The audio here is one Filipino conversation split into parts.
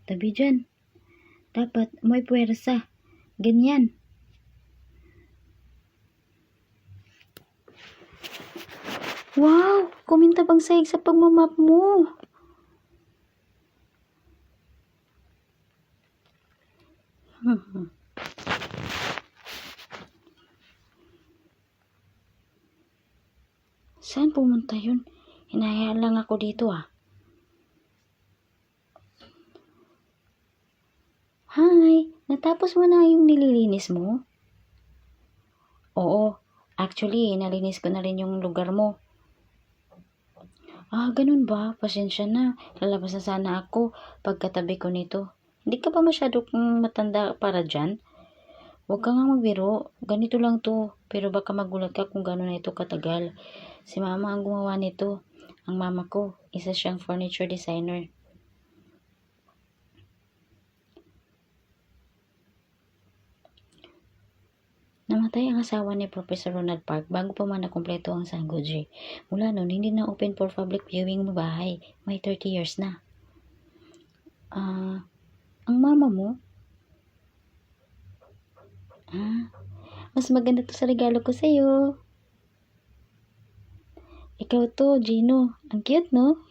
Tabi dyan. Dapat may puwersa. Ganyan. Wow! Kuminta bang sahig sa pagmamap mo? Saan pumunta yun? Hinahayaan lang ako dito Hi! Natapos mo na yung nililinis mo? Oo. Actually, nalinis ko na rin yung lugar mo. Ganun ba? Pasensya na. Lalabas na sana ako pagkatabi ko nito. Hindi ka ba masyadong matanda para dyan? Huwag ka nga magbiro. Ganito lang to. Pero baka magulat ka kung gano'n na ito katagal. Si mama ang gumawa nito. Ang mama ko, isa siyang furniture designer. Namatay ang asawa ni Professor Ronald Park bago pa man nakumpleto ang Sangoji. Mula noon, hindi na open for public viewing ang bahay. May 30 years na. Ang mama mo? Mas maganda to sa regalo ko sa'yo. Ikaw to, Gino. Ang cute, no?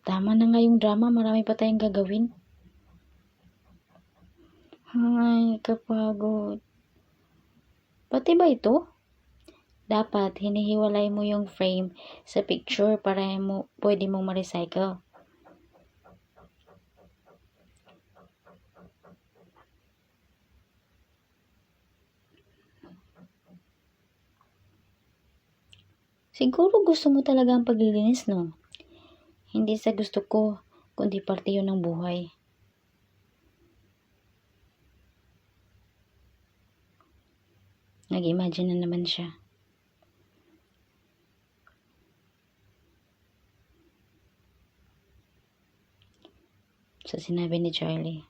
Tama na nga yung drama. Marami pa tayong gagawin. Ay, kapagod. Pati ba ito? Dapat, hinihiwalay mo yung frame sa picture para pwede mong ma-recycle. Siguro gusto mo talaga ang paglilinis, no? Hindi sa gusto ko, kundi parte yun ng buhay. Nag-imagine na naman siya. Sa sinabi ni Charlie,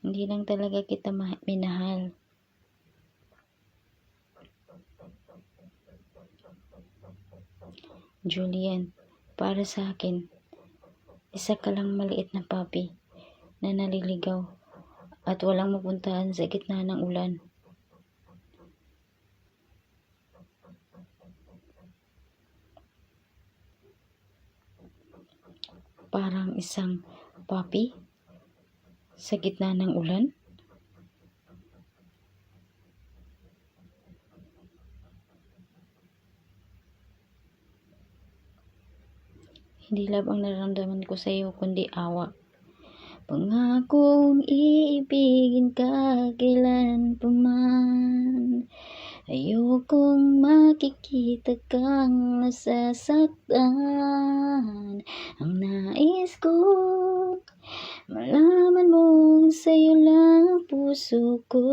hindi lang talaga kita minahal. Julian, para sa akin, isa ka lang maliit na puppy na naliligaw at walang mapuntahan sa gitna ng ulan. Parang isang puppy sa gitna ng ulan? Hindi love ang nararamdaman ko sa iyo, kundi awa. Pangakong iibigin ka kailan pa man. Ayokong makikita kang nasasaktan. Ang nais ko, malaman mo sa'yo lang ang puso ko.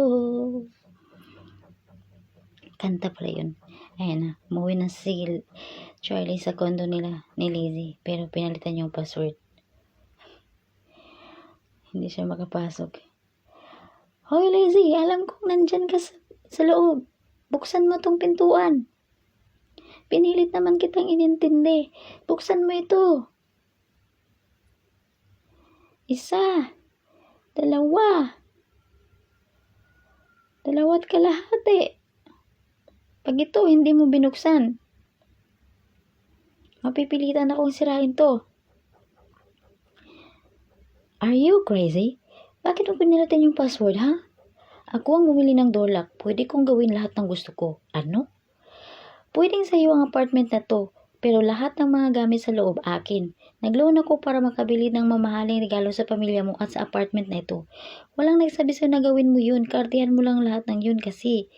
Kanta pala yun. Ayan na, umuwi na si Charlie sa condo nila ni Lizzie, pero pinalitan yung password. Hindi siya makapasok. Hoy Lizzie, alam kong nandyan ka sa loob. Buksan mo tong pintuan. Pinilit naman kitang inintindi. Buksan mo ito. Isa. Dalawa. Dalawa't kalahati. Pag ito hindi mo binuksan, mapipilitan akong sirain to. Are you crazy? Bakit mo pinilitan yung password, ha? Ako ang bumili ng door lock. Pwede kong gawin lahat ng gusto ko. Ano? Pwedeng sa'yo ang apartment na to, pero lahat ng mga gamit sa loob akin. Nag-loan ako para makabili ng mamahaling regalo sa pamilya mo at sa apartment na ito. Walang nagsabi sa'yo na gawin mo yun. Kartihan mo lang lahat ng yun kasi.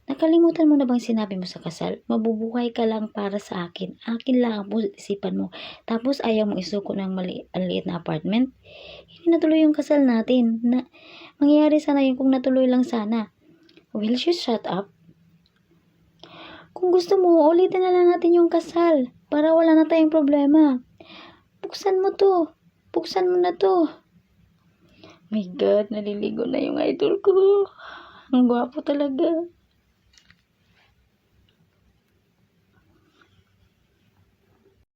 Nakalimutan mo na bang sinabi mo sa kasal? Mabubuhay ka lang para sa akin. Akin lang ang isipan mo. Tapos ayaw mong isuko ng maliit na apartment? Hindi natuloy yung kasal natin. Mangyayari sana yun kung natuloy lang sana. Will you shut up? Kung gusto mo, ulitin na lang natin yung kasal para wala na tayong problema. Buksan mo to. Buksan mo na to. My God, naliligo na yung idol ko. Ang gwapo talaga.